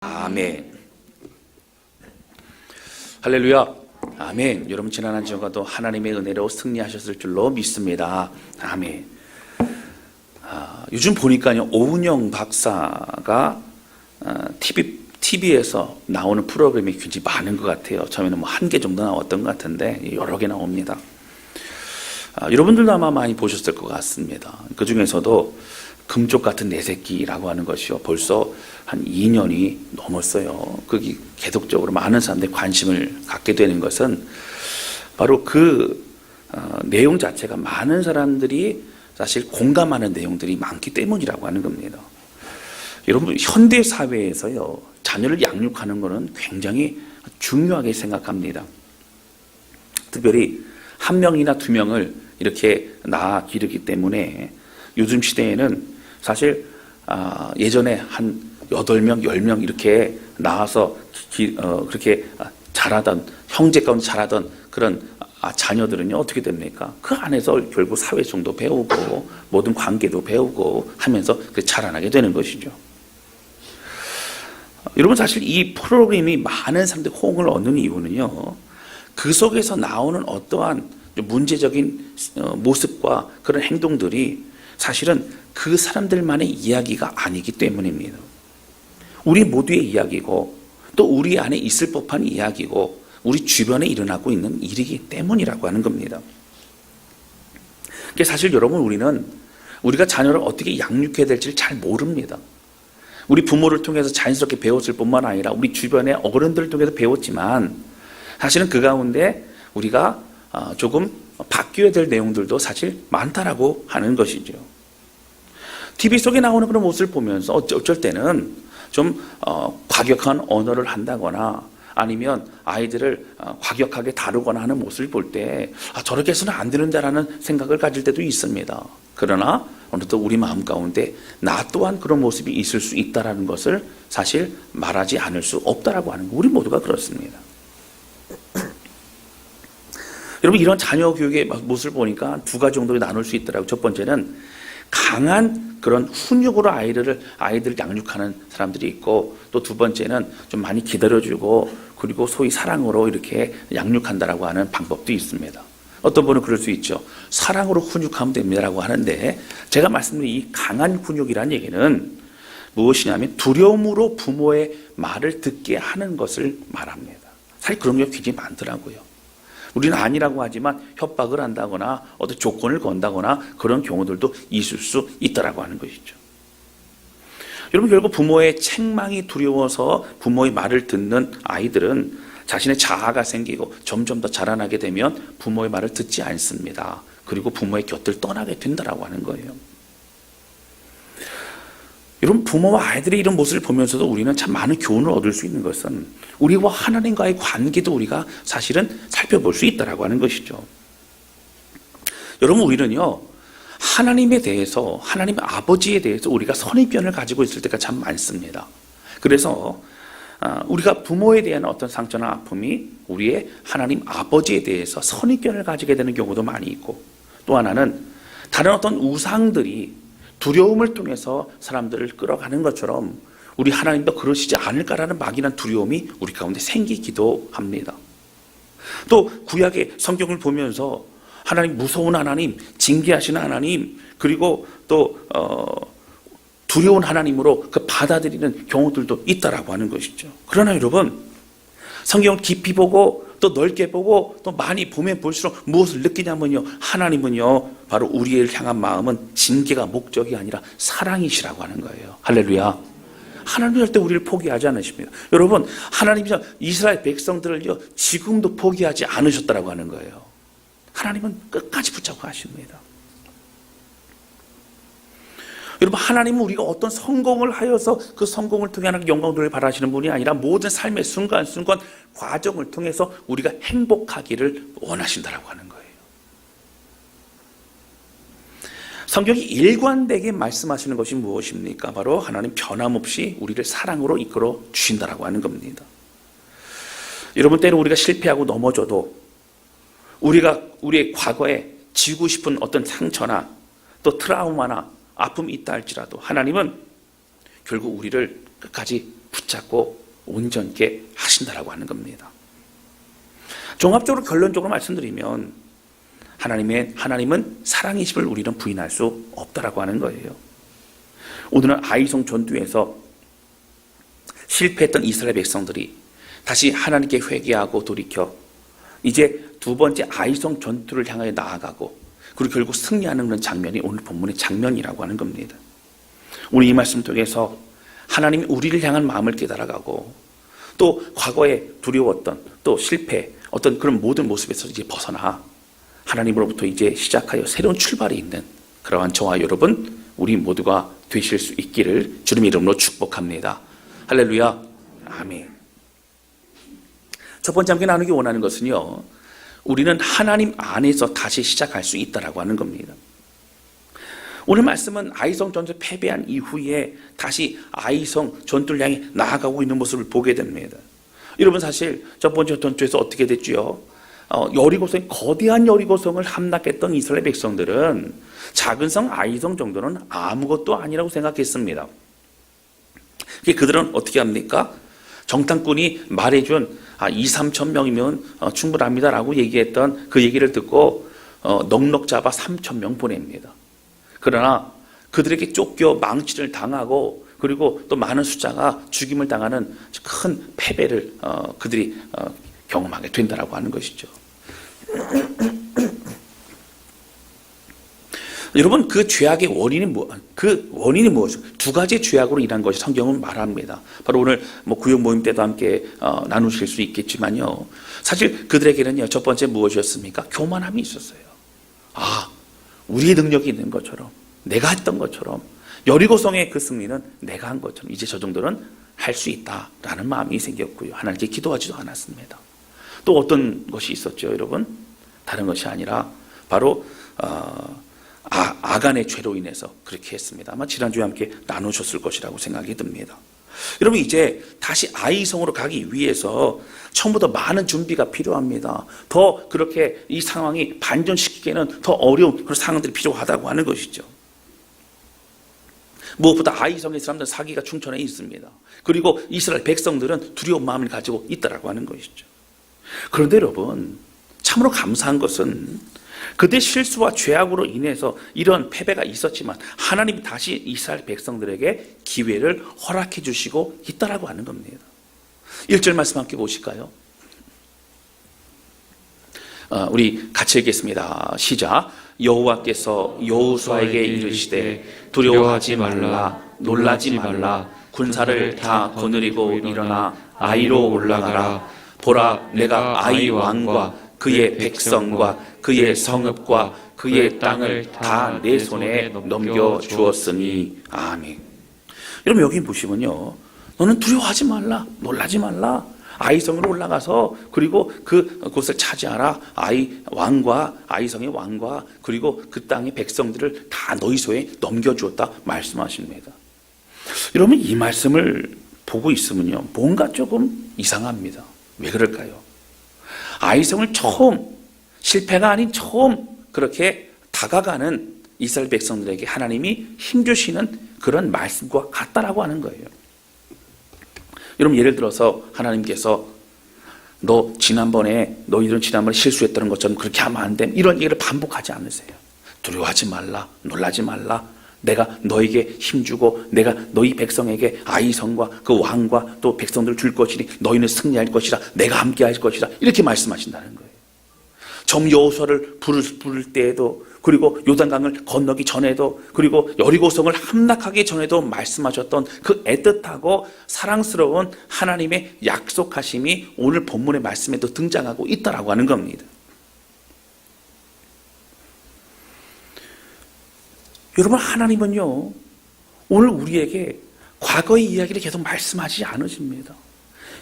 아멘. 할렐루야. 아멘. 여러분 지난 한 주간도 하나님의 은혜로 승리하셨을 줄로 믿습니다. 아멘. 요즘 보니까요, 오은영 박사가 TV에서 나오는 프로그램이 굉장히 많은 것 같아요. 처음에는 뭐 한 개 정도 나왔던 것 같은데 여러 개 나옵니다. 여러분들도 아마 많이 보셨을 것 같습니다. 그 중에서도 금쪽 같은 내 새끼라고 하는 것이요, 벌써 한 2년이 넘었어요. 그게 계속적으로 많은 사람들이 관심을 갖게 되는 것은 바로 그 내용 자체가 많은 사람들이 사실 공감하는 내용들이 많기 때문이라고 하는 겁니다. 여러분, 현대 사회에서요, 자녀를 양육하는 것은 굉장히 중요하게 생각합니다. 특별히 한 명이나 두 명을 이렇게 낳아 기르기 때문에 요즘 시대에는 사실 예전에 한 8명, 10명 이렇게 낳아서 그렇게 자라던, 형제 가운데 자라던 그런 자녀들은요, 어떻게 됩니까? 그 안에서 결국 사회성도 배우고 모든 관계도 배우고 하면서 자라나게 되는 것이죠. 여러분, 사실 이 프로그램이 많은 사람들이 호응을 얻는 이유는요, 그 속에서 나오는 어떠한 문제적인 모습과 그런 행동들이 사실은 그 사람들만의 이야기가 아니기 때문입니다. 우리 모두의 이야기고 또 우리 안에 있을 법한 이야기고 우리 주변에 일어나고 있는 일이기 때문이라고 하는 겁니다. 사실 여러분, 우리가 자녀를 어떻게 양육해야 될지를 잘 모릅니다. 우리 부모를 통해서 자연스럽게 배웠을 뿐만 아니라 우리 주변의 어른들을 통해서 배웠지만 사실은 그 가운데 우리가 조금 바뀌어야 될 내용들도 사실 많다라고 하는 것이죠. TV 속에 나오는 그런 모습을 보면서 어쩔 때는 좀 과격한 언어를 한다거나 아니면 아이들을 과격하게 다루거나 하는 모습을 볼 때 저렇게 해서는 안 되는다라는 생각을 가질 때도 있습니다. 그러나 어느덧 우리 마음 가운데 나 또한 그런 모습이 있을 수 있다는 것을 사실 말하지 않을 수 없다라고 하는 거, 우리 모두가 그렇습니다. 여러분, 이런 자녀 교육의 모습을 보니까 두 가지 정도로 나눌 수 있더라고요. 첫 번째는 강한 그런 훈육으로 아이들을 양육하는 사람들이 있고, 또 두 번째는 좀 많이 기다려주고 그리고 소위 사랑으로 이렇게 양육한다라고 하는 방법도 있습니다. 어떤 분은 그럴 수 있죠. 사랑으로 훈육하면 됩니다라고 하는데, 제가 말씀드린 이 강한 훈육이라는 얘기는 무엇이냐면 두려움으로 부모의 말을 듣게 하는 것을 말합니다. 사실 그런 게 굉장히 많더라고요. 우리는 아니라고 하지만 협박을 한다거나 어떤 조건을 건다거나 그런 경우들도 있을 수 있다라고 하는 것이죠. 여러분, 결국 부모의 책망이 두려워서 부모의 말을 듣는 아이들은 자신의 자아가 생기고 점점 더 자라나게 되면 부모의 말을 듣지 않습니다. 그리고 부모의 곁을 떠나게 된다라고 하는 거예요. 여러분, 부모와 아이들의 이런 모습을 보면서도 우리는 참 많은 교훈을 얻을 수 있는 것은 우리와 하나님과의 관계도 우리가 사실은 살펴볼 수 있다라고 하는 것이죠. 여러분, 우리는요, 하나님에 대해서, 하나님 아버지에 대해서 우리가 선입견을 가지고 있을 때가 참 많습니다. 그래서 우리가 부모에 대한 어떤 상처나 아픔이 우리의 하나님 아버지에 대해서 선입견을 가지게 되는 경우도 많이 있고, 또 하나는 다른 어떤 우상들이 두려움을 통해서 사람들을 끌어가는 것처럼 우리 하나님도 그러시지 않을까라는 막연한 두려움이 우리 가운데 생기기도 합니다. 또 구약의 성경을 보면서 하나님, 무서운 하나님, 징계하시는 하나님, 그리고 또 두려운 하나님으로 그 받아들이는 경우들도 있다라고 하는 것이죠. 그러나 여러분, 성경을 깊이 보고 또 넓게 보고 또 많이 보면 볼수록 무엇을 느끼냐면요, 하나님은요, 바로 우리를 향한 마음은 징계가 목적이 아니라 사랑이시라고 하는 거예요. 할렐루야. 하나님은 절대 우리를 포기하지 않으십니다. 여러분, 하나님이 이스라엘 백성들을요, 지금도 포기하지 않으셨다라고 하는 거예요. 하나님은 끝까지 붙잡고 하십니다. 여러분, 하나님은 우리가 어떤 성공을 하여서 그 성공을 통해 하나님께 영광을 바라시는 분이 아니라 모든 삶의 순간순간 과정을 통해서 우리가 행복하기를 원하신다라고 하는 거예요. 성경이 일관되게 말씀하시는 것이 무엇입니까? 바로 하나님 변함없이 우리를 사랑으로 이끌어 주신다라고 하는 겁니다. 여러분, 때로 우리가 실패하고 넘어져도 우리가 우리의 과거에 지우고 싶은 어떤 상처나 또 트라우마나 아픔이 있다 할지라도 하나님은 결국 우리를 끝까지 붙잡고 온전케 하신다라고 하는 겁니다. 종합적으로 결론적으로 말씀드리면 하나님은 사랑이심을 우리는 부인할 수 없다라고 하는 거예요. 오늘은 아이성 전투에서 실패했던 이스라엘 백성들이 다시 하나님께 회개하고 돌이켜 이제 두 번째 아이성 전투를 향하여 나아가고 그리고 결국 승리하는 그런 장면이 오늘 본문의 장면이라고 하는 겁니다. 우리 이 말씀 통해서 하나님이 우리를 향한 마음을 깨달아가고 또 과거에 두려웠던 또 실패 어떤 그런 모든 모습에서 이제 벗어나 하나님으로부터 이제 시작하여 새로운 출발이 있는 그러한 저와 여러분 우리 모두가 되실 수 있기를 주님의 이름으로 축복합니다. 할렐루야. 아멘. 첫 번째 함께 나누기 원하는 것은요, 우리는 하나님 안에서 다시 시작할 수 있다라고 하는 겁니다. 오늘 말씀은 아이성 전투 패배한 이후에 다시 아이성 전투를 향해 나아가고 있는 모습을 보게 됩니다. 여러분 사실 첫 번째 전투에서 어떻게 됐죠? 여리고성, 거대한 여리고성을 함락했던 이스라엘 백성들은 작은 성 아이성 정도는 아무것도 아니라고 생각했습니다. 그들은 어떻게 합니까? 정탐꾼이 말해준 2-3천 명이면 충분합니다라고 얘기했던 그 얘기를 듣고 넉넉 잡아 3천 명 보냅니다. 그러나 그들에게 쫓겨 망치를 당하고 그리고 또 많은 숫자가 죽임을 당하는 큰 패배를 그들이 경험하게 된다라고 하는 것이죠. 여러분 그 죄악의 원인이 무엇이죠? 두 가지의 죄악으로 인한 것이 성경은 말합니다. 바로 오늘 구역 모임 때도 함께 나누실 수 있겠지만요. 사실 그들에게는요 첫 번째 무엇이었습니까? 교만함이 있었어요. 우리의 능력이 있는 것처럼 내가 했던 것처럼 여리고성의 그 승리는 내가 한 것처럼 이제 저 정도는 할 수 있다라는 마음이 생겼고요. 하나님께 기도하지도 않았습니다. 또 어떤 것이 있었죠, 여러분? 다른 것이 아니라 바로 아간의 죄로 인해서 그렇게 했습니다. 아마 지난주에 함께 나누셨을 것이라고 생각이 듭니다. 여러분 이제 다시 아이성으로 가기 위해서 처음부터 많은 준비가 필요합니다. 더 그렇게 이 상황이 반전시키기에는 더 어려운 그런 상황들이 필요하다고 하는 것이죠. 무엇보다 아이성의 사람들은 사기가 충천해 있습니다. 그리고 이스라엘 백성들은 두려운 마음을 가지고 있다라고 하는 것이죠. 그런데 여러분 참으로 감사한 것은 그들의 실수와 죄악으로 인해서 이런 패배가 있었지만 하나님이 다시 이스라엘 백성들에게 기회를 허락해 주시고 있다라고 하는 겁니다. 1절 말씀 함께 보실까요? 우리 같이 읽겠습니다. 시작. 여호와께서 여호수아에게 이르시되 두려워하지 말라 놀라지 말라 군사를 다 거느리고 일어나 아이로 올라가라. 보라 내가 아이 왕과 그의 백성과 그의 성읍과 그의 땅을 다 내 손에 넘겨주었으니. 아멘. 여러분 여기 보시면요, 너는 두려워하지 말라 놀라지 말라. 아이성으로 올라가서 그리고 그곳을 차지하라. 아이성의 왕과 그리고 그 땅의 백성들을 다 너희 손에 넘겨주었다 말씀하십니다. 여러분 이 말씀을 보고 있으면요 뭔가 조금 이상합니다. 왜 그럴까요? 아이성을 실패가 아닌 처음 그렇게 다가가는 이스라엘 백성들에게 하나님이 힘주시는 그런 말씀과 같다라고 하는 거예요. 여러분 예를 들어서 하나님께서 너희들은 지난번에 실수했다는 것처럼 그렇게 하면 안 돼. 이런 얘기를 반복하지 않으세요. 두려워하지 말라 놀라지 말라. 내가 너에게 힘주고 내가 너희 백성에게 아이성과 그 왕과 또 백성들을 줄 것이니 너희는 승리할 것이라. 내가 함께 할 것이라. 이렇게 말씀하신다는 거예요. 점 여호수아를 부를 때에도 그리고 요단강을 건너기 전에도 그리고 여리고성을 함락하기 전에도 말씀하셨던 그 애틋하고 사랑스러운 하나님의 약속하심이 오늘 본문의 말씀에도 등장하고 있다라고 하는 겁니다. 여러분 하나님은요 오늘 우리에게 과거의 이야기를 계속 말씀하지 않으십니다.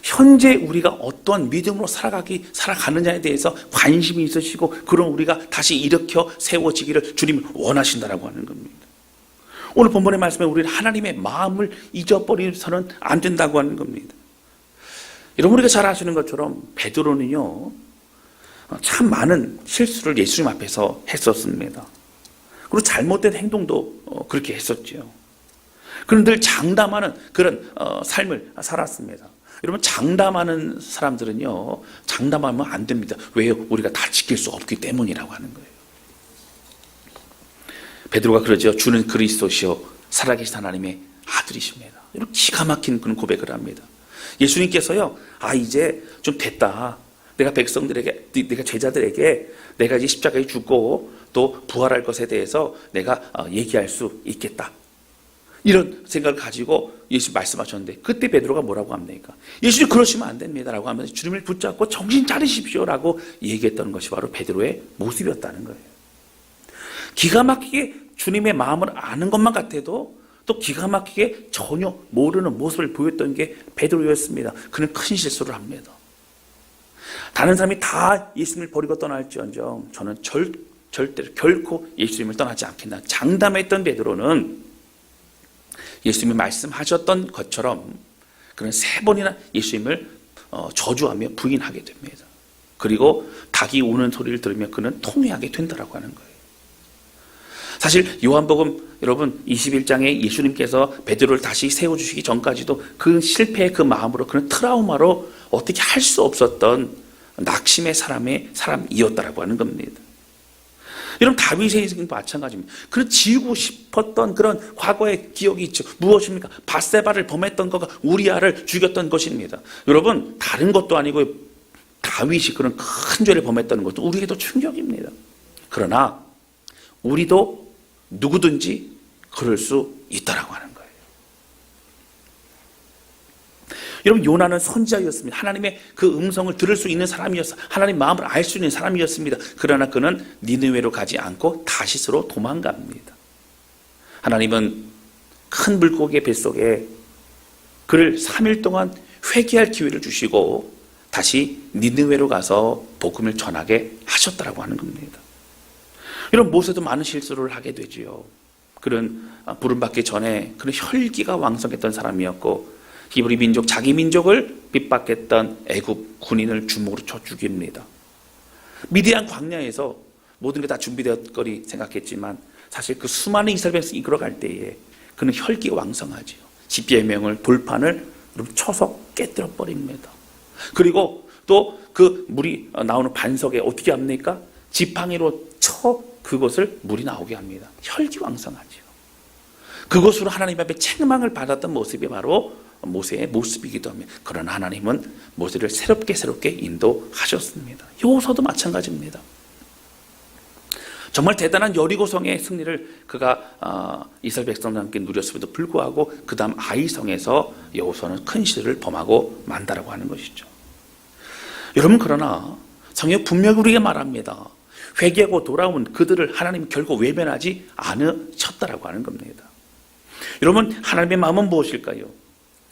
현재 우리가 어떤 믿음으로 살아가느냐에 대해서 관심이 있으시고 그런 우리가 다시 일으켜 세워지기를 주님은 원하신다라고 하는 겁니다. 오늘 본문의 말씀에 우리는 하나님의 마음을 잊어버리서는 안 된다고 하는 겁니다. 여러분 우리가 잘 아시는 것처럼 베드로는요 참 많은 실수를 예수님 앞에서 했었습니다. 그리고 잘못된 행동도 그렇게 했었죠. 그런 늘 장담하는 그런 삶을 살았습니다. 여러분, 장담하는 사람들은요, 장담하면 안 됩니다. 왜요? 우리가 다 지킬 수 없기 때문이라고 하는 거예요. 베드로가 그러죠. 주는 그리스도시요 살아계신 하나님의 아들이십니다. 여러분, 기가 막힌 그런 고백을 합니다. 예수님께서요, 이제 좀 됐다. 내가 백성들에게, 내가 제자들에게 내가 이제 십자가에 죽고 또 부활할 것에 대해서 내가 얘기할 수 있겠다. 이런 생각을 가지고 예수님 말씀하셨는데, 그때 베드로가 뭐라고 합니까? 예수님 그러시면 안 됩니다 라고 하면서 주님을 붙잡고 정신 차리십시오 라고 얘기했던 것이 바로 베드로의 모습이었다는 거예요. 기가 막히게 주님의 마음을 아는 것만 같아도 또 기가 막히게 전혀 모르는 모습을 보였던 게 베드로였습니다. 그는 큰 실수를 합니다. 다른 사람이 다 예수님을 버리고 떠날지언정 저는 절대로 결코 예수님을 떠나지 않겠다 장담했던 베드로는 예수님이 말씀하셨던 것처럼 그는 3번이나 예수님을 저주하며 부인하게 됩니다. 그리고 닭이 우는 소리를 들으며 그는 통회하게 된다라고 하는 거예요. 사실 요한복음 여러분 21장에 예수님께서 베드로를 다시 세워주시기 전까지도 그 실패의 그 마음으로 그는 트라우마로 어떻게 할 수 없었던 낙심의 사람이었다라고 하는 겁니다. 여러분, 다윗의 인생도 마찬가지입니다. 그는 지우고 싶었던 그런 과거의 기억이 있죠. 무엇입니까? 밧세바를 범했던 거가 우리아를 죽였던 것입니다. 여러분, 다른 것도 아니고 다윗이 그런 큰 죄를 범했다는 것도 우리에게도 충격입니다. 그러나 우리도 누구든지 그럴 수 있다라고 하는 거예요. 여러분, 요나는 선지자였습니다. 하나님의 그 음성을 들을 수 있는 사람이었어요. 하나님 마음을 알 수 있는 사람이었습니다. 그러나 그는 니느웨로 가지 않고 다시스로 도망갑니다. 하나님은 큰 물고기의 뱃속에 그를 3일 동안 회개할 기회를 주시고 다시 니느웨로 가서 복음을 전하게 하셨다라고 하는 겁니다. 이런 모세도 많은 실수를 하게 되지요. 그는 부름받기 전에 그는 혈기가 왕성했던 사람이었고 히브리 민족, 자기 민족을 핍박했던 애굽 군인을 주먹으로 쳐 죽입니다. 미디안 광야에서 모든 게 다 준비될 거리 생각했지만 사실 그 수많은 이스라엘 백성 이끌어갈 때에 그는 혈기가 왕성하지요. 십계의 명을 돌판을 쳐서 깨뜨려 버립니다. 그리고 또 그 물이 나오는 반석에 어떻게 합니까? 지팡이로 쳐 그것을 물이 나오게 합니다. 혈기왕성하죠. 그것으로 하나님 앞에 책망을 받았던 모습이 바로 모세의 모습이기도 합니다. 그러나 하나님은 모세를 새롭게 인도하셨습니다. 여호수아도 마찬가지입니다. 정말 대단한 여리고성의 승리를 그가 이스라엘 백성과 함께 누렸음에도 불구하고 그 다음 아이성에서 여호수아는 큰 실수를 범하고 만다라고 하는 것이죠. 여러분, 그러나 성경 분명히 우리에게 말합니다. 회개하고 돌아온 그들을 하나님 결국 외면하지 않으셨다라고 하는 겁니다. 여러분, 하나님의 마음은 무엇일까요?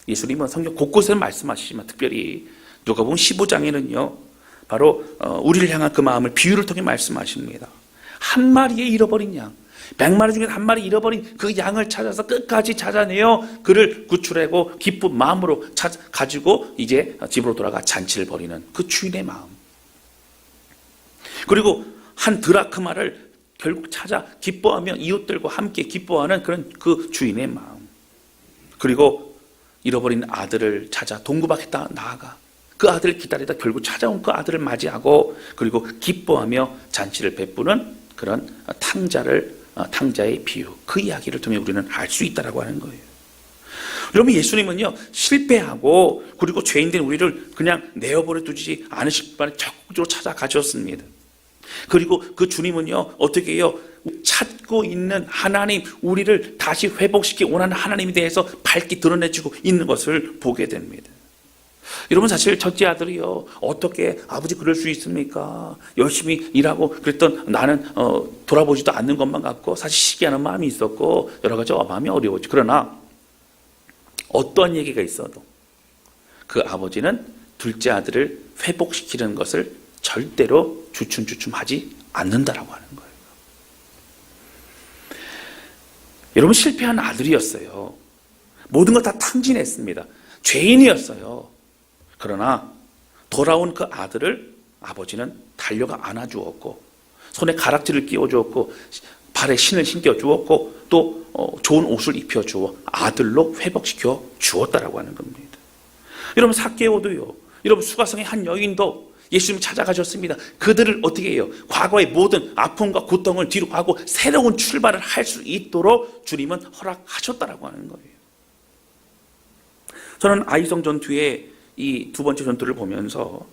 예수님은 성경 곳곳에 말씀하시지만 특별히 누가복음 15장에는요 바로 우리를 향한 그 마음을 비유를 통해 말씀하십니다. 한 마리의 잃어버린 양, 100마리 중에 한 마리 잃어버린 그 양을 찾아서 끝까지 찾아내어 그를 구출하고 기쁜 마음으로 가지고 이제 집으로 돌아가 잔치를 벌이는 그 주인의 마음. 그리고 한 드라크마를 결국 찾아 기뻐하며 이웃들과 함께 기뻐하는 그런 그 주인의 마음. 그리고 잃어버린 아들을 찾아 동구박했다 나아가 그 아들을 기다리다 결국 찾아온 그 아들을 맞이하고 그리고 기뻐하며 잔치를 베푸는 그런 탕자의 비유, 그 이야기를 통해 우리는 알 수 있다라고 하는 거예요. 여러분, 예수님은요 실패하고 그리고 죄인된 우리를 그냥 내어버려 두지 않으실 바에 적극적으로 찾아가셨습니다. 그리고 그 주님은요 어떻게 해요? 찾고 있는 하나님, 우리를 다시 회복시키기 원하는 하나님에 대해서 밝게 드러내주고 있는 것을 보게 됩니다. 여러분, 사실 첫째 아들이요 어떻게 아버지 그럴 수 있습니까? 열심히 일하고 그랬던 나는 돌아보지도 않는 것만 같고 사실 시기하는 마음이 있었고 여러 가지 마음이 어려웠죠. 그러나 어떠한 얘기가 있어도 그 아버지는 둘째 아들을 회복시키는 것을 절대로 주춤주춤하지 않는다라고 하는 거예요. 여러분, 실패한 아들이었어요. 모든 걸 다 탕진했습니다. 죄인이었어요. 그러나 돌아온 그 아들을 아버지는 달려가 안아주었고 손에 가락지를 끼워주었고 발에 신을 신겨 주었고 또 좋은 옷을 입혀 주어 아들로 회복시켜 주었다라고 하는 겁니다. 여러분 삭개오도요. 여러분 수가성의 한 여인도 예수님 찾아가셨습니다. 그들을 어떻게 해요? 과거의 모든 아픔과 고통을 뒤로 하고 새로운 출발을 할 수 있도록 주님은 허락하셨다라고 하는 거예요. 저는 아이성 전투의 이 두 번째 전투를 보면서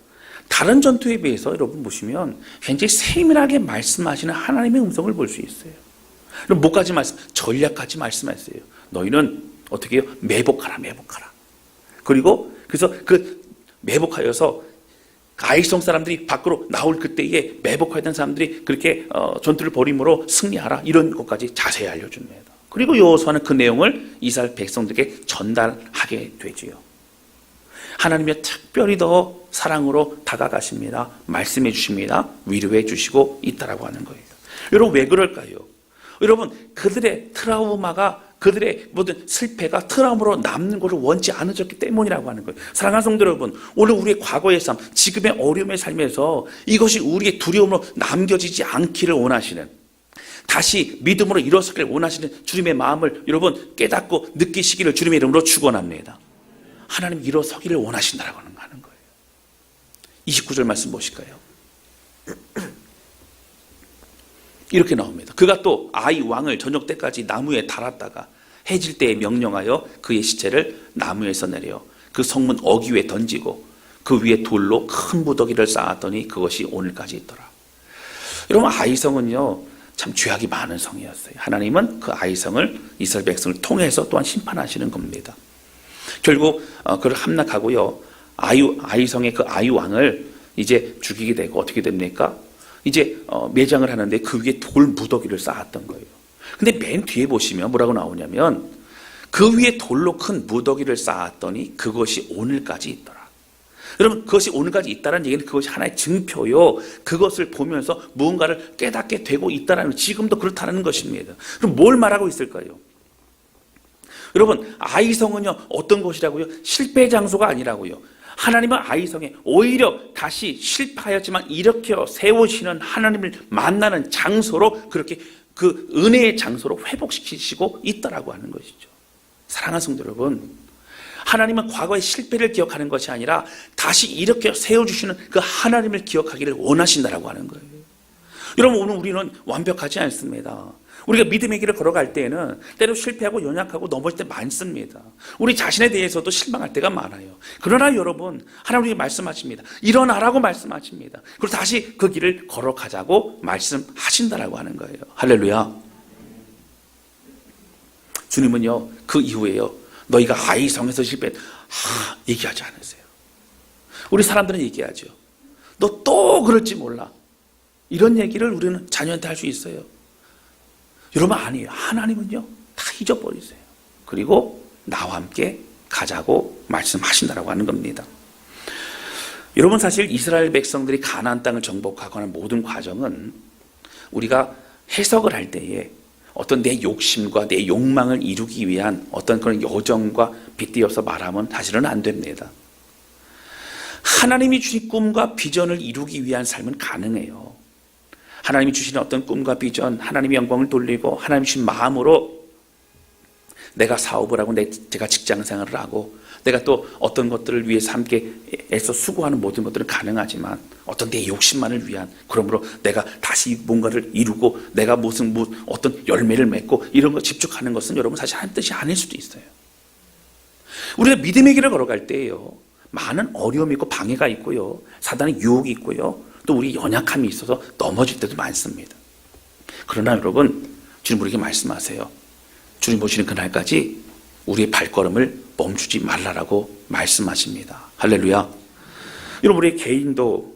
다른 전투에 비해서 여러분 보시면 굉장히 세밀하게 말씀하시는 하나님의 음성을 볼 수 있어요. 뭐까지 말씀? 전략까지 말씀하세요. 너희는 어떻게 해요? 매복하라. 그리고 그래서 그 매복하여서 아이성 사람들이 밖으로 나올 그때에 매복하던 사람들이 그렇게 전투를 벌임으로 승리하라. 이런 것까지 자세히 알려줍니다. 그리고 여호수아는 그 내용을 이스라엘 백성들에게 전달하게 되지요. 하나님이 특별히 더 사랑으로 다가가십니다. 말씀해 주십니다. 위로해 주시고 있다라고 하는 거예요. 여러분 왜 그럴까요? 여러분 그들의 트라우마가 그들의 모든 실패가 트라우마로 남는 것을 원치 않으셨기 때문이라고 하는 거예요. 사랑하는 성도 여러분, 오늘 우리의 과거의 삶, 지금의 어려움의 삶에서 이것이 우리의 두려움으로 남겨지지 않기를 원하시는, 다시 믿음으로 일어서기를 원하시는 주님의 마음을 여러분 깨닫고 느끼시기를 주님의 이름으로 축원합니다. 하나님 일어서기를 원하신다라고 하는 거예요. 29절 말씀 보실까요? 이렇게 나옵니다. 그가 또 아이 왕을 저녁 때까지 나무에 달았다가 해질 때에 명령하여 그의 시체를 나무에서 내려 그 성문 어귀에 던지고 그 위에 돌로 큰 무더기를 쌓았더니 그것이 오늘까지 있더라. 여러분 아이성은요 참 죄악이 많은 성이었어요. 하나님은 그 아이성을 이스라엘 백성을 통해서 또한 심판하시는 겁니다. 결국 그를 함락하고요 아이성의 그 아이 왕을 이제 죽이게 되고 어떻게 됩니까? 이제 매장을 하는데 그 위에 돌 무더기를 쌓았던 거예요. 근데 맨 뒤에 보시면 뭐라고 나오냐면 그 위에 돌로 큰 무더기를 쌓았더니 그것이 오늘까지 있더라. 여러분 그것이 오늘까지 있다는 얘기는 그것이 하나의 증표요. 그것을 보면서 무언가를 깨닫게 되고 있다는, 지금도 그렇다는 것입니다. 그럼 뭘 말하고 있을까요? 여러분 아이성은요 어떤 것이라고요? 실패 장소가 아니라고요. 하나님은 아이성에 오히려 다시 실패하였지만 일으켜 세우시는, 하나님을 만나는 장소로, 그렇게 그 은혜의 장소로 회복시키시고 있다라고 하는 것이죠. 사랑하는 성도 여러분, 하나님은 과거의 실패를 기억하는 것이 아니라 다시 일으켜 세워주시는 그 하나님을 기억하기를 원하신다라고 하는 거예요. 여러분 오늘 우리는 완벽하지 않습니다. 우리가 믿음의 길을 걸어갈 때에는 때로 실패하고 연약하고 넘어질 때 많습니다. 우리 자신에 대해서도 실망할 때가 많아요. 그러나 여러분 하나님이 말씀하십니다. 일어나라고 말씀하십니다. 그리고 다시 그 길을 걸어가자고 말씀하신다라고 하는 거예요. 할렐루야. 주님은요 그 이후에요 너희가 아이성에서 얘기하지 않으세요. 우리 사람들은 얘기하죠. 너 또 그럴지 몰라. 이런 얘기를 우리는 자녀한테 할 수 있어요. 여러분 아니에요. 하나님은요 다 잊어버리세요. 그리고 나와 함께 가자고 말씀하신다라고 하는 겁니다. 여러분 사실 이스라엘 백성들이 가나안 땅을 정복하거나 모든 과정은 우리가 해석을 할 때에 어떤 내 욕심과 내 욕망을 이루기 위한 어떤 그런 여정과 빗대어서 말하면 사실은 안 됩니다. 하나님이 주신 꿈과 비전을 이루기 위한 삶은 가능해요. 하나님이 주시는 어떤 꿈과 비전, 하나님의 영광을 돌리고 하나님이 주신 마음으로 내가 사업을 하고 제가 직장 생활을 하고 내가 또 어떤 것들을 위해서 함께 애써 수고하는 모든 것들은 가능하지만 어떤 내 욕심만을 위한, 그러므로 내가 다시 뭔가를 이루고 내가 무슨 어떤 열매를 맺고 이런 거 집중하는 것은 여러분 사실 한 뜻이 아닐 수도 있어요. 우리가 믿음의 길을 걸어갈 때에요 많은 어려움이 있고 방해가 있고요 사단의 유혹이 있고요 또 우리 연약함이 있어서 넘어질 때도 많습니다. 그러나 여러분 주님 우리에게 말씀하세요. 주님 오시는 그날까지 우리의 발걸음을 멈추지 말라라고 말씀하십니다. 할렐루야. 여러분 우리의 개인도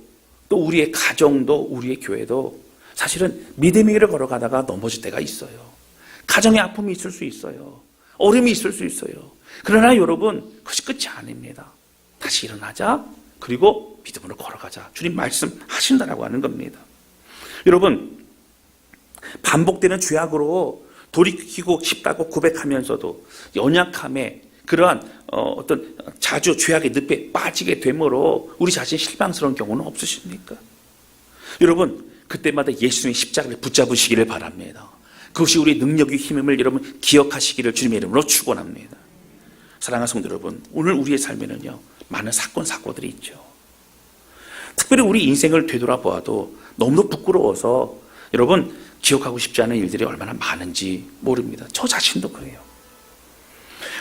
또 우리의 가정도 우리의 교회도 사실은 믿음의 길을 걸어가다가 넘어질 때가 있어요. 가정의 아픔이 있을 수 있어요. 어려움이 있을 수 있어요. 그러나 여러분 그것이 끝이 아닙니다. 다시 일어나자. 그리고 믿음으로 걸어가자. 주님 말씀하신다라고 하는 겁니다. 여러분 반복되는 죄악으로 돌이키고 싶다고 고백하면서도 연약함에 그러한 어떤 자주 죄악의 늪에 빠지게 되므로 우리 자신 실망스러운 경우는 없으십니까? 여러분 그때마다 예수님의 십자가를 붙잡으시기를 바랍니다. 그것이 우리의 능력이 힘임을 여러분 기억하시기를 주님의 이름으로 축원합니다. 사랑하는 성도 여러분, 오늘 우리의 삶에는요 많은 사건들이 있죠. 특별히 우리 인생을 되돌아보아도 너무도 부끄러워서 여러분 기억하고 싶지 않은 일들이 얼마나 많은지 모릅니다. 저 자신도 그래요.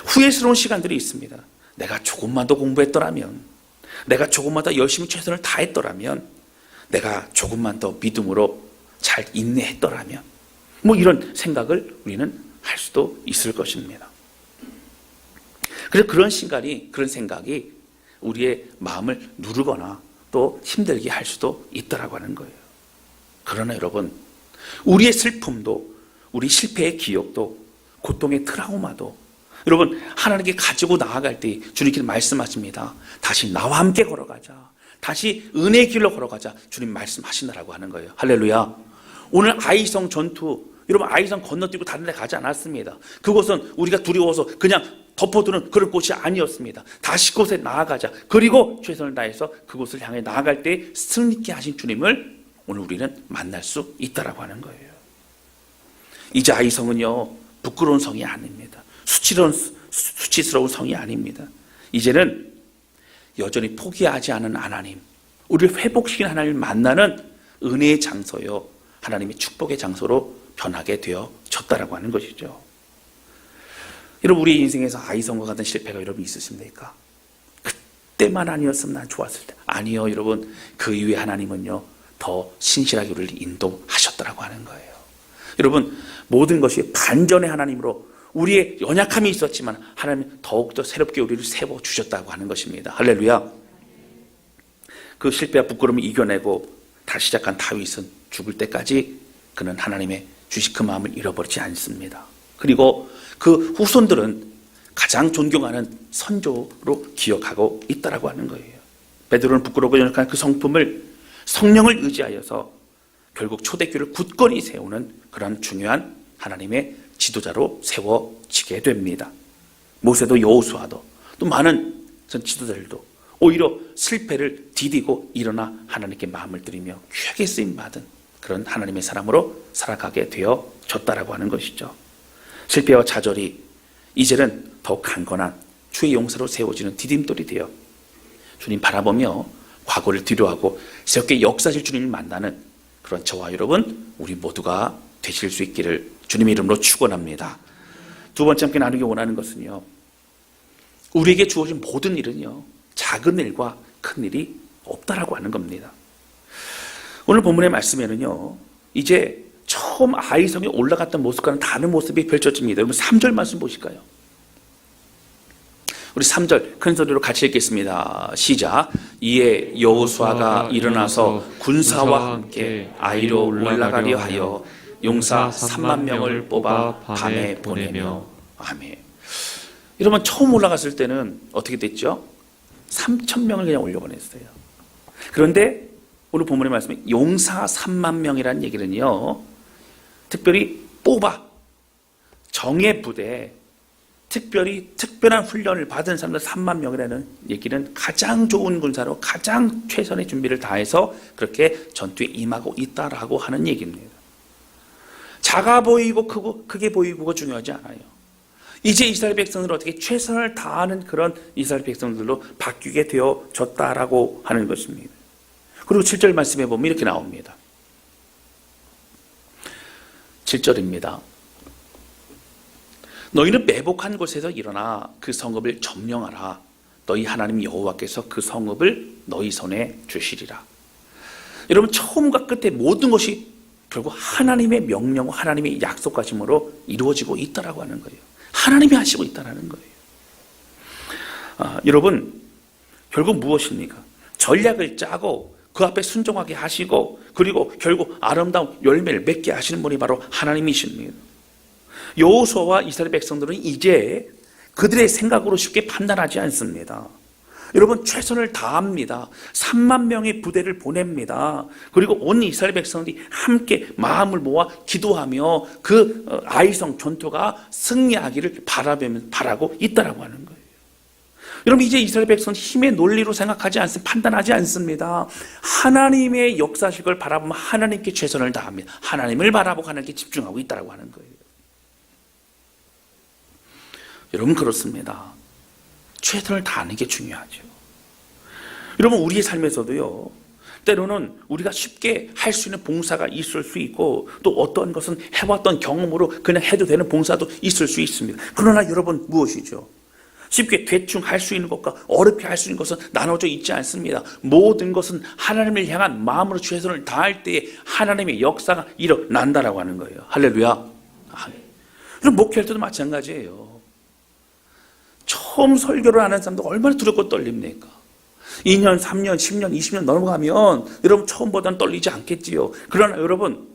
후회스러운 시간들이 있습니다. 내가 조금만 더 공부했더라면, 내가 조금만 더 열심히 최선을 다했더라면, 내가 조금만 더 믿음으로 잘 인내했더라면, 뭐 이런 생각을 우리는 할 수도 있을 것입니다. 그래서 그런 생각이 우리의 마음을 누르거나 또 힘들게 할 수도 있다라고 하는 거예요. 그러나 여러분, 우리의 슬픔도, 우리 실패의 기억도, 고통의 트라우마도 여러분 하나님께 가지고 나아갈 때 주님께서 말씀하십니다. 다시 나와 함께 걸어가자. 다시 은혜의 길로 걸어가자. 주님 말씀하시느라고 하는 거예요. 할렐루야. 오늘 아이성 전투, 여러분 아이성 건너뛰고 다른 데 가지 않았습니다. 그곳은 우리가 두려워서 그냥 덮어두는 그런 곳이 아니었습니다. 다시 그곳에 나아가자. 그리고 최선을 다해서 그곳을 향해 나아갈 때 승리케 하신 주님을 오늘 우리는 만날 수 있다라고 하는 거예요. 이제 아이성은요 부끄러운 성이 아닙니다. 수치스러운 성이 아닙니다. 이제는 여전히 포기하지 않은 하나님, 우리를 회복시키는 하나님을 만나는 은혜의 장소요, 하나님의 축복의 장소로 변하게 되어졌다라고 하는 것이죠. 여러분 우리 인생에서 아이성과 같은 실패가 여러분 있으십니까? 그때만 아니었으면 난 좋았을 때. 아니요 여러분, 그 이후에 하나님은요 더 신실하게 우리를 인도하셨다라고 하는 거예요. 여러분 모든 것이 반전의 하나님으로, 우리의 연약함이 있었지만 하나님은 더욱더 새롭게 우리를 세워주셨다고 하는 것입니다. 할렐루야. 그 실패와 부끄러움을 이겨내고 다시 시작한 다윗은 죽을 때까지 그는 하나님의 주신 그 마음을 잃어버리지 않습니다. 그리고 그 후손들은 가장 존경하는 선조로 기억하고 있다라고 하는 거예요. 베드로는 부끄럽고 연약한 그 성품을 성령을 의지하여서 결국 초대교회를 굳건히 세우는 그런 중요한 하나님의 지도자로 세워지게 됩니다. 모세도 여호수아도 또 많은 지도자들도 오히려 실패를 디디고 일어나 하나님께 마음을 들이며 귀하게 쓰임받은 그런 하나님의 사람으로 살아가게 되어졌다라고 하는 것이죠. 실패와 좌절이 이제는 더욱 강건한 주의 용사로 세워지는 디딤돌이 되어 주님 바라보며 과거를 뒤로하고 새롭게 역사하실 주님을 만나는 그런 저와 여러분 우리 모두가 되실 수 있기를 주님의 이름으로 축원합니다. 두 번째 함께 나누기 원하는 것은요, 우리에게 주어진 모든 일은요 작은 일과 큰 일이 없다라고 하는 겁니다. 오늘 본문의 말씀에는요 이제 처음 아이성에 올라갔던 모습과는 다른 모습이 펼쳐집니다. 여러분 3절 말씀 보실까요? 우리 3절 큰 소리로 같이 읽겠습니다. 시작. 이에 여호수아가 일어나서 군사와 함께 아이로 올라가려 하여 용사 3만 명을 뽑아 밤에 보내며. 아멘. 여러분 처음 올라갔을 때는 어떻게 됐죠? 3천 명을 그냥 올려보냈어요. 그런데 오늘 본문의 말씀에 용사 3만 명이라는 얘기는요 특별히 뽑아 정예 부대, 특별히 특별한 훈련을 받은 사람들 3만 명이라는 얘기는 가장 좋은 군사로 가장 최선의 준비를 다해서 그렇게 전투에 임하고 있다라고 하는 얘기입니다. 작아 보이고 크게 보이고가 중요하지 않아요. 이제 이스라엘 백성들은 어떻게 최선을 다하는 그런 이스라엘 백성들로 바뀌게 되어졌다라고 하는 것입니다. 그리고 7절 말씀에 보면 이렇게 나옵니다. 7절입니다. 너희는 매복한 곳에서 일어나 그 성읍을 점령하라. 너희 하나님 여호와께서 그 성읍을 너희 손에 주시리라. 여러분 처음과 끝에 모든 것이 결국 하나님의 명령, 하나님의 약속하심으로 이루어지고 있다라고 하는 거예요. 하나님이 하시고 있다라는 거예요. 여러분 결국 무엇입니까? 전략을 짜고 그 앞에 순종하게 하시고 그리고 결국 아름다운 열매를 맺게 하시는 분이 바로 하나님이십니다. 여호수아와 이스라엘 백성들은 이제 그들의 생각으로 쉽게 판단하지 않습니다. 여러분 최선을 다합니다. 3만 명의 부대를 보냅니다. 그리고 온 이스라엘 백성들이 함께 마음을 모아 기도하며 그 아이성 전투가 승리하기를 바라고 있다라고 하는 거예요. 여러분, 이제 이스라엘 백성은 힘의 논리로 생각하지 않습니다. 판단하지 않습니다. 하나님의 역사하실 걸 바라보면 하나님께 최선을 다합니다. 하나님을 바라보고 하나님께 집중하고 있다고 하는 거예요. 여러분, 그렇습니다. 최선을 다하는 게 중요하죠. 여러분, 우리의 삶에서도요, 때로는 우리가 쉽게 할 수 있는 봉사가 있을 수 있고, 또 어떤 것은 해왔던 경험으로 그냥 해도 되는 봉사도 있을 수 있습니다. 그러나 여러분, 무엇이죠? 쉽게 대충 할 수 있는 것과 어렵게 할 수 있는 것은 나눠져 있지 않습니다. 모든 것은 하나님을 향한 마음으로 최선을 다할 때에 하나님의 역사가 일어난다라고 하는 거예요. 할렐루야. 그럼 목회할 때도 마찬가지예요. 처음 설교를 하는 사람도 얼마나 두렵고 떨립니까? 2년, 3년, 10년, 20년 넘어가면 여러분 처음보다는 떨리지 않겠지요. 그러나 여러분,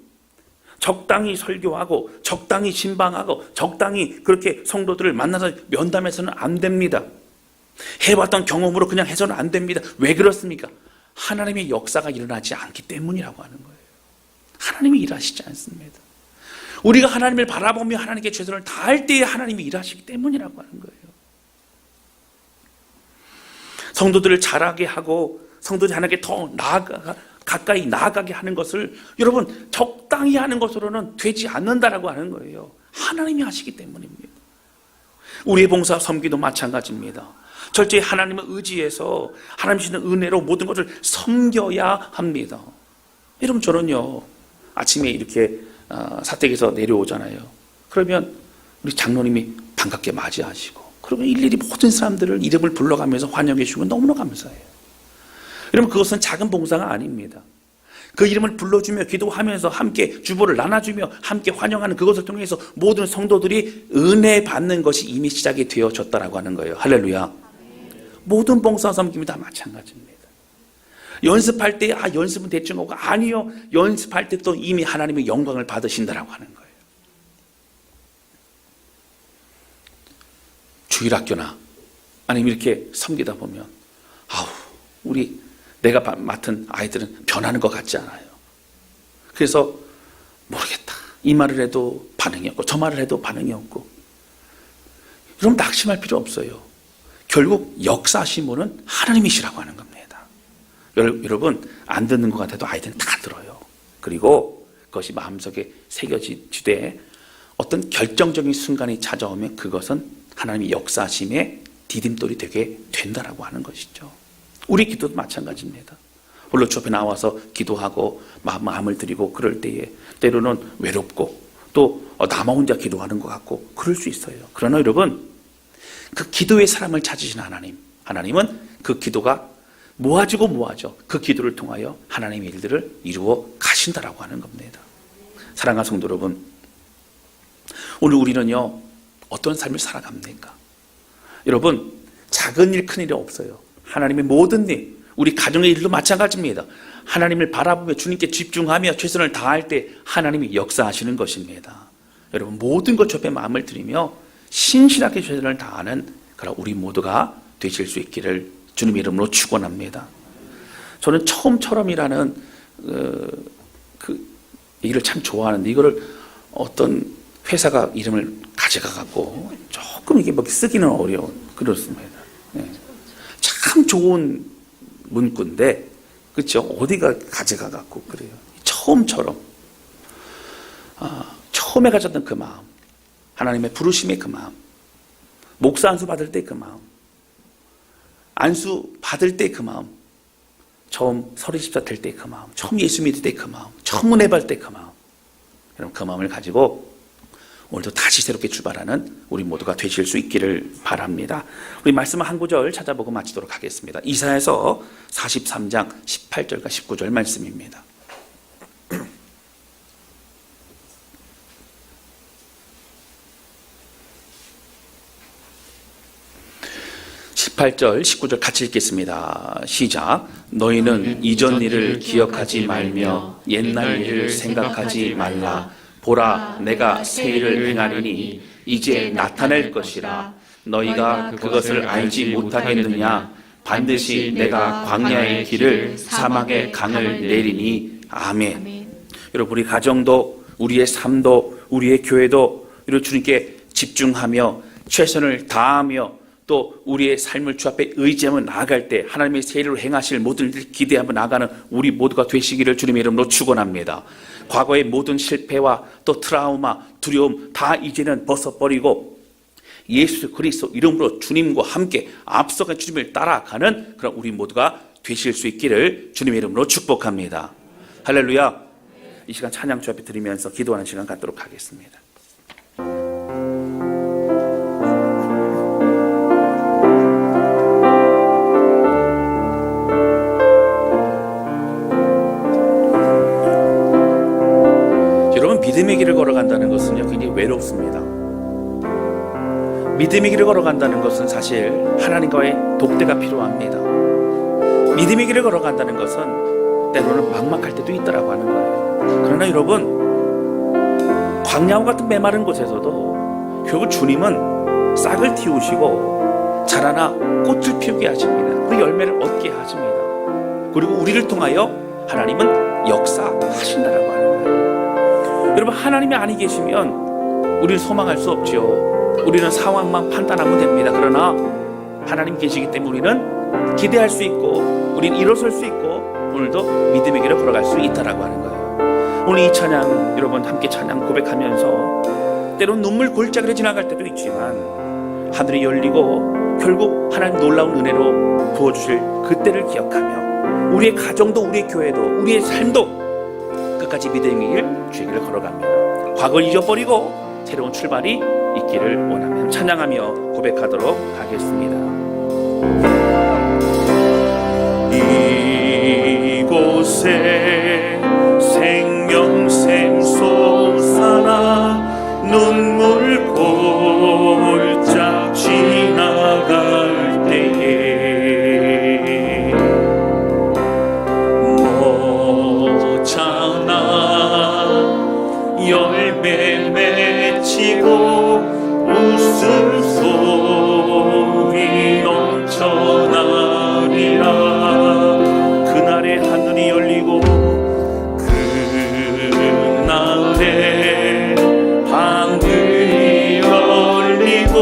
적당히 설교하고 적당히 신방하고 적당히 그렇게 성도들을 만나서 면담해서는 안 됩니다. 해봤던 경험으로 그냥 해서는 안 됩니다. 왜 그렇습니까? 하나님의 역사가 일어나지 않기 때문이라고 하는 거예요. 하나님이 일하시지 않습니다. 우리가 하나님을 바라보며 하나님께 최선을 다할 때에 하나님이 일하시기 때문이라고 하는 거예요. 성도들을 자라게 하고 성도들이 하나님께 더 가까이 나아가게 하는 것을 여러분 적당히 하는 것으로는 되지 않는다라고 하는 거예요. 하나님이 하시기 때문입니다. 우리의 봉사 섬기도 마찬가지입니다. 철저히 하나님을 의지해서 하나님 주시는 은혜로 모든 것을 섬겨야 합니다. 여러분, 저는요 아침에 이렇게 사택에서 내려오잖아요. 그러면 우리 장로님이 반갑게 맞이하시고, 그러면 일일이 모든 사람들을 이름을 불러가면서 환영해 주시면 너무나 감사해요. 여러분, 그것은 작은 봉사가 아닙니다. 그 이름을 불러주며 기도하면서 함께 주보를 나눠주며 함께 환영하는 그것을 통해서 모든 성도들이 은혜 받는 것이 이미 시작이 되어졌다라고 하는 거예요. 할렐루야. 모든 봉사 섬김이 다 마찬가지입니다. 연습할 때 연습은 대충 하고, 아니요, 연습할 때 또 이미 하나님의 영광을 받으신다라고 하는 거예요. 주일학교나 아니면 이렇게 섬기다 보면 내가 맡은 아이들은 변하는 것 같지 않아요. 그래서 모르겠다, 이 말을 해도 반응이 없고 저 말을 해도 반응이 없고. 여러분, 낙심할 필요 없어요. 결국 역사하신 분은 하나님이시라고 하는 겁니다. 여러분, 안 듣는 것 같아도 아이들은 다 들어요. 그리고 그것이 마음속에 새겨지되 어떤 결정적인 순간이 찾아오면 그것은 하나님의 역사하심의 디딤돌이 되게 된다라고 하는 것이죠. 우리 기도도 마찬가지입니다. 홀로 주 앞에 나와서 기도하고 마음을 드리고 그럴 때에 때로는 외롭고 또 나만 혼자 기도하는 것 같고 그럴 수 있어요. 그러나 여러분, 그 기도의 사람을 찾으신 하나님은 그 기도가 모아져 그 기도를 통하여 하나님의 일들을 이루어 가신다라고 하는 겁니다. 사랑하는 성도 여러분, 오늘 우리는요 어떤 삶을 살아갑니까? 여러분, 작은 일, 큰 일이 없어요. 하나님의 모든 일, 우리 가정의 일도 마찬가지입니다. 하나님을 바라보며 주님께 집중하며 최선을 다할 때 하나님이 역사하시는 것입니다. 여러분, 모든 것 옆에 마음을 들이며 신실하게 최선을 다하는 그런 우리 모두가 되실 수 있기를 주님 이름으로 축원합니다. 저는 처음처럼이라는 그 얘기를 참 좋아하는데, 이거를 어떤 회사가 이름을 가져가갖고 조금 이게 막 쓰기는 어려운, 그렇습니다. 네. 참 좋은 문구인데, 그렇죠? 어디가 가져가갖고 그래요. 처음처럼 처음에 가졌던 그 마음, 하나님의 부르심의 그 마음, 목사 안수 받을 때 그 마음, 안수 받을 때 그 마음, 처음 서리십자 될 때 그 마음, 처음 예수 믿을 때 그 마음, 처음 은혜 받을 때 그 마음, 여러분 그 마음을 가지고 오늘도 다시 새롭게 출발하는 우리 모두가 되실 수 있기를 바랍니다. 우리 말씀을 한 구절 찾아보고 마치도록 하겠습니다. 이사야서 43장 18절과 19절 말씀입니다. 18절, 19절 같이 읽겠습니다. 시작. 너희는 이전 일을 기억하지 말며 옛날 일을 생각하지 말라. 보라, 내가 새 일을 행하리니 이제 나타낼 것이라. 너희가 그것을 알지 못하겠느냐? 반드시 내가 광야의 길을 사막의 강을 내리니. 아멘. 여러분, 우리 가정도 우리의 삶도 우리의 교회도 이런 주님께 집중하며 최선을 다하며 또 우리의 삶을 주 앞에 의지하며 나아갈 때 하나님의 세례로 행하실 모든 일을 기대하며 나아가는 우리 모두가 되시기를 주님의 이름으로 축원합니다. 과거의 모든 실패와 또 트라우마, 두려움 다 이제는 벗어버리고 예수 그리스도 이름으로 주님과 함께 앞서가 주님을 따라가는 그런 우리 모두가 되실 수 있기를 주님의 이름으로 축복합니다. 할렐루야. 이 시간 찬양 주 앞에 드리면서 기도하는 시간 갖도록 하겠습니다. 여러분, 믿음의 길을 걸어간다는 것은요 굉장히 외롭습니다. 믿음의 길을 걸어간다는 것은 사실 하나님과의 독대가 필요합니다. 믿음의 길을 걸어간다는 것은 때로는 막막할 때도 있다라고 하는 거예요. 그러나 여러분, 광야와 같은 메마른 곳에서도 결국 주님은 싹을 틔우시고 자라나 꽃을 피우게 하십니다. 그 열매를 얻게 하십니다. 그리고 우리를 통하여 하나님은 역사하신다라고 하는 거예요. 여러분, 하나님이 아니 계시면 우리는 소망할 수 없지요. 우리는 상황만 판단하면 됩니다. 그러나 하나님 계시기 때문에 우리는 기대할 수 있고 우리는 일어설 수 있고 오늘도 믿음의 길을 걸어갈 수 있다라고 하는 거예요. 오늘 이 찬양 여러분 함께 찬양 고백하면서 때론 눈물 골짜기를 지나갈 때도 있지만 하늘이 열리고 결국 하나님 놀라운 은혜로 부어주실 그때를 기억하며 우리의 가정도 우리의 교회도 우리의 삶도 끝까지 믿음의 길 주의 길을 걸어갑니다. 과거를 잊어버리고 새로운 출발이 있기를 원하며 찬양하며 고백하도록 하겠습니다. 이곳에 생명샘 솟아나 눈물 골짝 지나갈 때에 모창나 열매 맺히고 웃음소리 넘쳐나리라. 그날에 하늘이 열리고 그날에 하늘이 열리고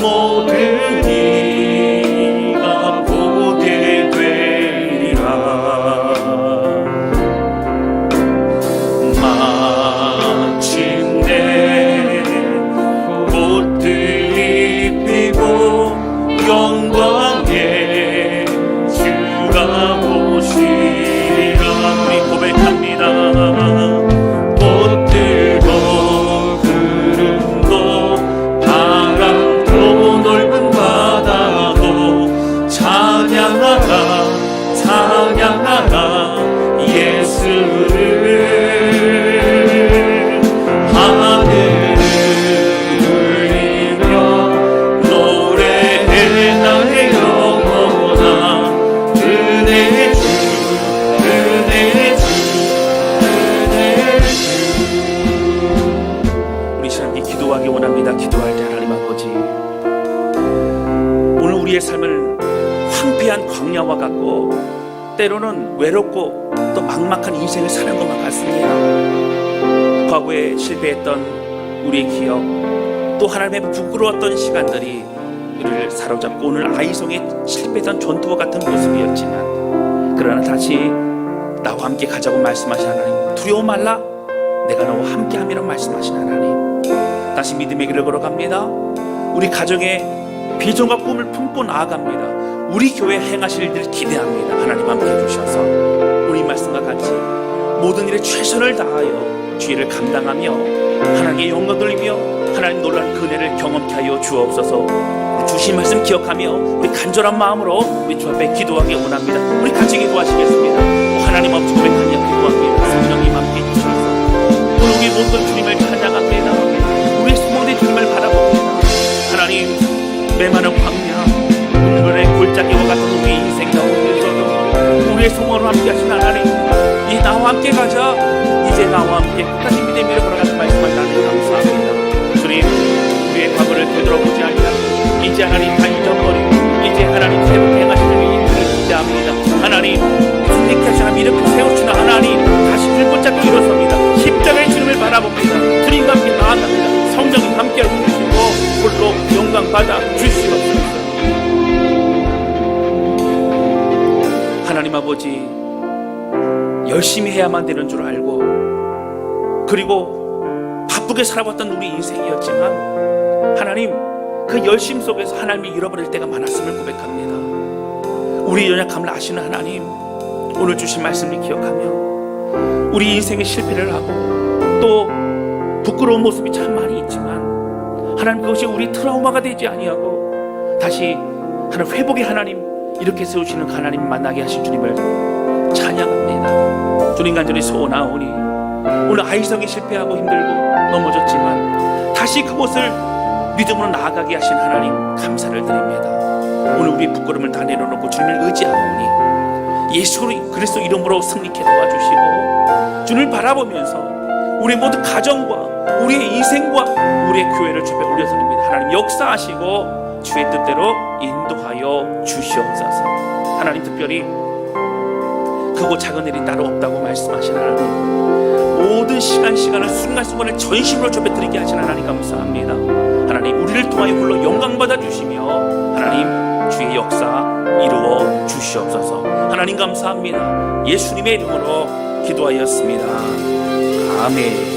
모든 이가 보게 되리라. 마침내 꽃들이 피고 영광의 주가 오시리라. 우리 고백합니다. 꽃들도 구름도 바람도 넓은 바다도 찬양하라 찬양하라 예수를. 하늘을 울리며 노래해 나의 영혼아. 은혜의 주 은혜의 주 은혜의 주. 우리 시간 기도하기 원합니다. 기도할 때 하나님 아버지, 오늘 우리의 삶을 황폐한 광야와 같고 때로는 외롭고 또 막막한 인생을 사는 것만 같습니다. 과거에 실패했던 우리의 기억, 또 하나님의 부끄러웠던 시간들이 우리를 사로잡고 오늘 아이성의 실패했던 전투와 같은 모습이었지만 그러나 다시 나와 함께 가자고 말씀하신 하나님, 두려워 말라 내가 너와 함께함이라고 말씀하신 하나님, 다시 믿음의 길을 걸어갑니다. 우리 가정에 비전과 꿈을 품고 나아갑니다. 우리 교회 행하실 일을 기대합니다. 하나님 함께 해주셔서 우리 말씀과 같이 모든 일에 최선을 다하여 주의를 감당하며 하나님의 영광 돌리며 하나님 놀라운 은혜를 경험케 하여 주옵소서. 주신 말씀 기억하며 우리 간절한 마음으로 우리 주 앞에 기도하기 원합니다. 우리 같이 기도하시겠습니다. 하나님 앞에 고백하며 기도합니다. 성령님 함께 해주셔서 오늘 우리 모든 주님을 찬양합니다. 우리의 소망된 주님을 바라봅니다. 하나님, 메마른 광야 눈물의 골짜기와 같은 우리 인생 가운데서도 우리의 소망으로 함께 하신 하나님, 이 나와 함께 가자, 이제 나와 함께 끝까지 믿음의 길을 걸어가는 말씀을 나는 감사합니다. 주님, 우리의 과거를 되돌아보지 아니하고 이제 하나님 다 잊어버리고 이제 하나님 새롭게 행하시는 일을 기대합니다. 하나님, 승리케 하시는 이렇게 세우시는 하나님, 다시 들붙잡고 일어섭니다. 십자가의 주님을 바라봅니다. 주님과 함께 나아갑니다. 성령님 함께 해주시고 홀로 영광 받아 주시옵소서. 하나님 아버지, 열심히 해야만 되는 줄 알고 그리고 바쁘게 살아왔던 우리 인생이었지만 하나님, 그 열심 속에서 하나님을 잃어버릴 때가 많았음을 고백합니다. 우리 연약함을 아시는 하나님, 오늘 주신 말씀을 기억하며 우리 인생의 실패를 하고 또 부끄러운 모습이 참 많이 있지만 하나님, 그것이 우리 트라우마가 되지 아니하고 다시 하나님 회복의 하나님 이렇게 세우시는 하나님 만나게 하신 주님을 찬양합니다. 주님 간절히 소원하오니 오늘 아이성이 실패하고 힘들고 넘어졌지만 다시 그곳을 믿음으로 나아가게 하신 하나님 감사를 드립니다. 오늘 우리 부끄러움을 다 내려놓고 주님을 의지하오니 예수 그리스도 이름으로 승리케 도와주시고 주님을 바라보면서 우리 모든 가정과 우리의 인생과 우리의 교회를 주변에 올려드립니다. 하나님 역사하시고 주의 뜻대로 인도하여 주시옵소서. 하나님, 특별히 크고 작은 일이 따로 없다고 말씀하신 하나님, 모든 시간을 순간순간을 전심으로 주변드리게 하신 하나님 감사합니다. 하나님, 우리를 통하여 홀로 영광받아 주시며 하나님 주의 역사 이루어 주시옵소서. 하나님 감사합니다. 예수님의 이름으로 기도하였습니다. 아멘.